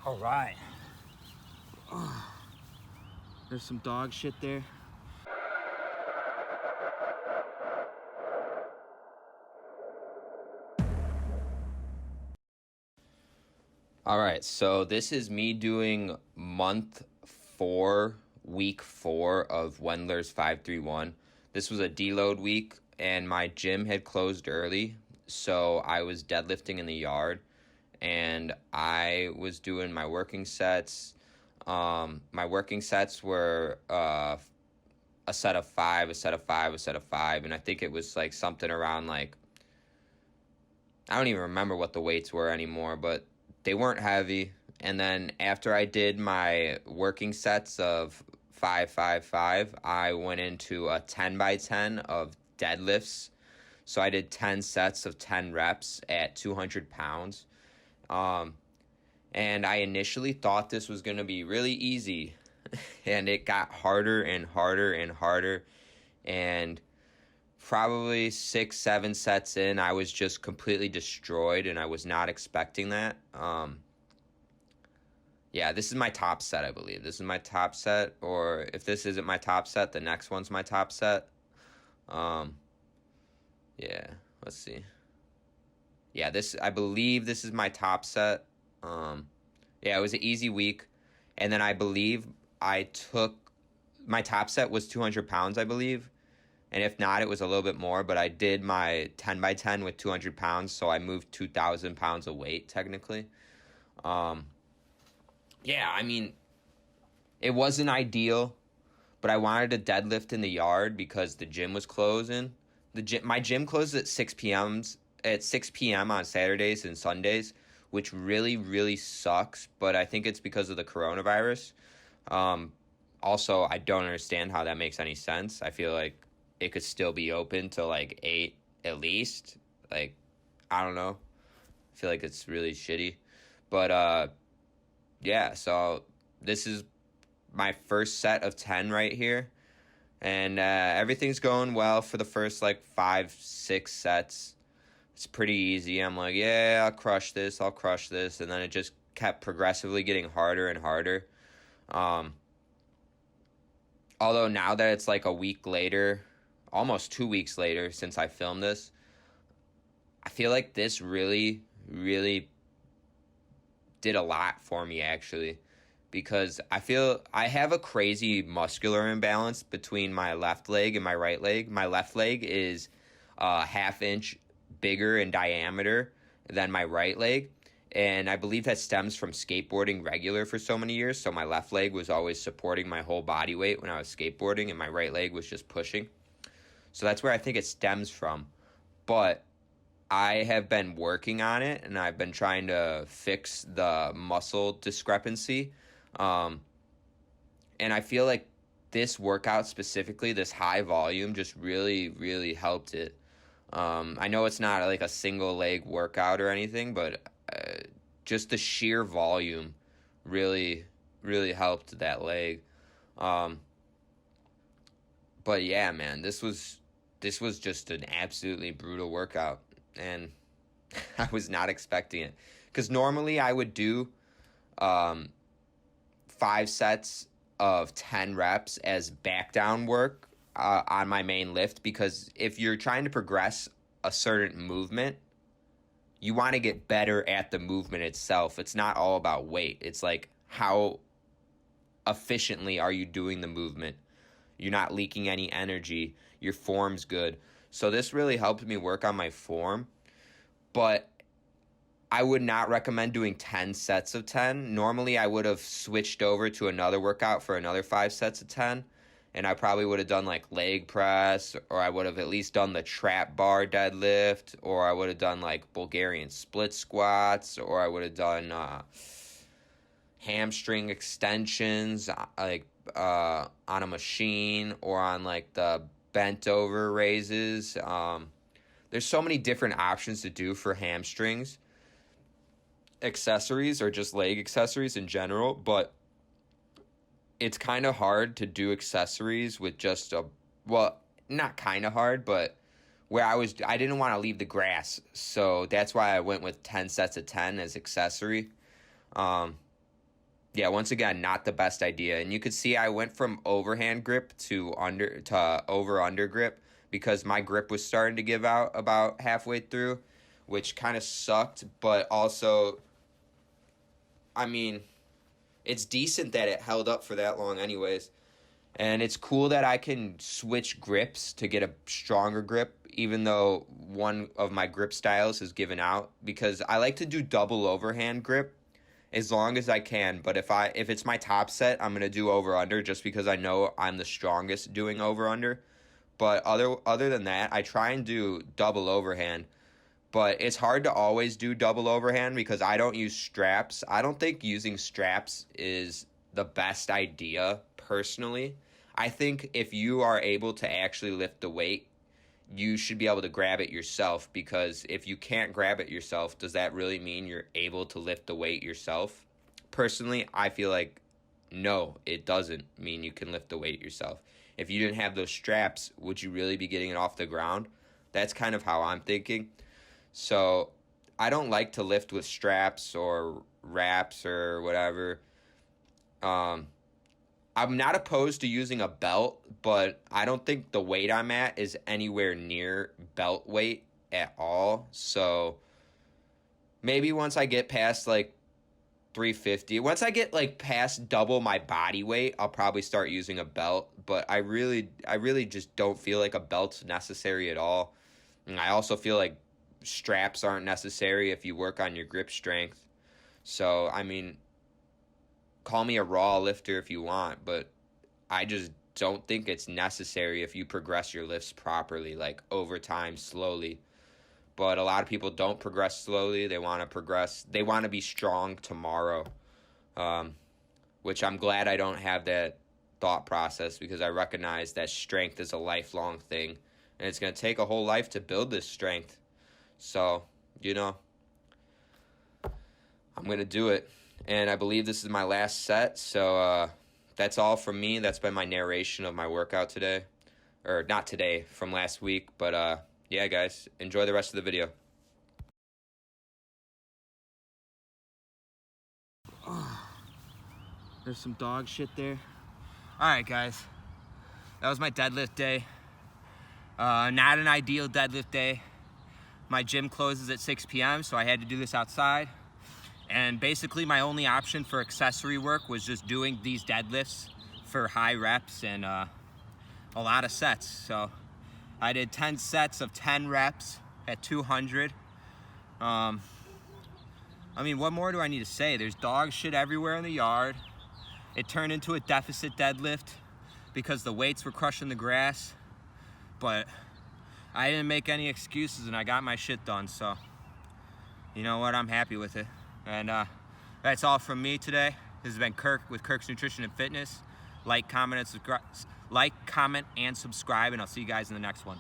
All right. There's some dog shit there. All right, so this is me doing month 4, week 4 of Wendlers 531. This was a deload week, and my gym had closed early, so I was deadlifting in the yard, and I was doing my working sets. My working sets were a set of 5, a set of 5, a set of 5, and I think it was like something around like, I don't even remember what the weights were anymore, but they weren't heavy. And then after I did my working sets of 5, 5, 5, I went into a 10 by 10 of deadlifts. So I did 10 sets of 10 reps at 200 pounds. And I initially thought this was going to be really easy. And it got harder and harder and harder. And probably 6, 7 sets in, I was just completely destroyed, and I was not expecting that. Yeah, this is my top set, I believe. This is my top set, or if this isn't my top set, the next one's my top set. Yeah, let's see. Yeah, I believe this is my top set. Yeah, it was an easy week, and then I believe I took, my top set was 200 pounds, I believe. And if not, it was a little bit more, but I did my 10 by 10 with 200 pounds, so I moved 2,000 pounds of weight, technically. Yeah, I mean, it wasn't ideal, but I wanted to deadlift in the yard because the gym was closing. My gym closes at 6 p.m. On Saturdays and Sundays, which really, really sucks, but I think it's because of the coronavirus. Also, I don't understand how that makes any sense. I feel like it could still be open till like 8 at least. Like, I don't know. I feel like it's really shitty. But, yeah, so this is my first set of 10 right here. And everything's going well for the first like 5, 6 sets. It's pretty easy. I'm like, yeah, I'll crush this. And then it just kept progressively getting harder and harder. Although now that it's like a week later, almost 2 weeks later since I filmed this, I feel like this really, really did a lot for me, actually, because I feel I have a crazy muscular imbalance between my left leg and my right leg. My left leg is a ½ inch bigger in diameter than my right leg, and I believe that stems from skateboarding regular for so many years. So my left leg was always supporting my whole body weight when I was skateboarding, and my right leg was just pushing. So that's where I think it stems from. But I have been working on it, and I've been trying to fix the muscle discrepancy. And I feel like this workout specifically, this high volume, just really, really helped it. I know it's not like a single leg workout or anything, but just the sheer volume really, really helped that leg. But yeah, man, this was just an absolutely brutal workout, and I was not expecting it, because normally I would do 5 sets of 10 reps as back down work on my main lift, because if you're trying to progress a certain movement, you want to get better at the movement itself. It's not all about weight. It's like, how efficiently are you doing the movement? You're not leaking any energy. Your form's good. So this really helped me work on my form. But I would not recommend doing 10 sets of 10. Normally, I would have switched over to another workout for another 5 sets of 10. And I probably would have done like leg press, or I would have at least done the trap bar deadlift, or I would have done like Bulgarian split squats, or I would have done hamstring extensions like on a machine, or on like the bent over raises. There's so many different options to do for hamstrings accessories, or just leg accessories in general, but it's kind of hard to do accessories with just not kind of hard, but I didn't want to leave the grass, so that's why I went with 10 sets of 10 as accessory. yeah, once again, not the best idea. And you could see I went from overhand grip to over-under grip because my grip was starting to give out about halfway through, which kind of sucked. But also, I mean, it's decent that it held up for that long anyways. And it's cool that I can switch grips to get a stronger grip, even though one of my grip styles is given out, because I like to do double overhand grip as long as I can. But if it's my top set, I'm gonna do over under just because I know I'm the strongest doing over under. But other than that, I try and do double overhand. But it's hard to always do double overhand because I don't use straps. I don't think using straps is the best idea personally. I think if you are able to actually lift the weight, you should be able to grab it yourself, because if you can't grab it yourself, does that really mean you're able to lift the weight yourself? Personally, I feel like no, it doesn't mean you can lift the weight yourself. If you didn't have those straps, would you really be getting it off the ground? That's kind of how I'm thinking. So I don't like to lift with straps or wraps or whatever. I'm not opposed to using a belt, but I don't think the weight I'm at is anywhere near belt weight at all. So maybe once I get past like 350, once I get like past double my body weight, I'll probably start using a belt. But I really just don't feel like a belt's necessary at all. And I also feel like straps aren't necessary if you work on your grip strength. So, I mean, call me a raw lifter if you want, but I just don't think it's necessary if you progress your lifts properly, like over time, slowly. But a lot of people don't progress slowly. They want to be strong tomorrow, which I'm glad I don't have that thought process, because I recognize that strength is a lifelong thing, and it's going to take a whole life to build this strength. So, I'm going to do it. And I believe this is my last set, so that's all from me. That's been my narration of my workout today. Or not today, from last week. But yeah, guys, enjoy the rest of the video. There's some dog shit there. Alright, guys. That was my deadlift day. Not an ideal deadlift day. My gym closes at 6 p.m., so I had to do this outside. And basically my only option for accessory work was just doing these deadlifts for high reps and a lot of sets. So I did 10 sets of 10 reps at 200. I mean, what more do I need to say? There's dog shit everywhere in the yard. It turned into a deficit deadlift because the weights were crushing the grass. But I didn't make any excuses and I got my shit done. So you know what? I'm happy with it. And that's all from me today. This has been Kirk with Kirk's Nutrition and Fitness. Like, comment, and subscribe, and I'll see you guys in the next one.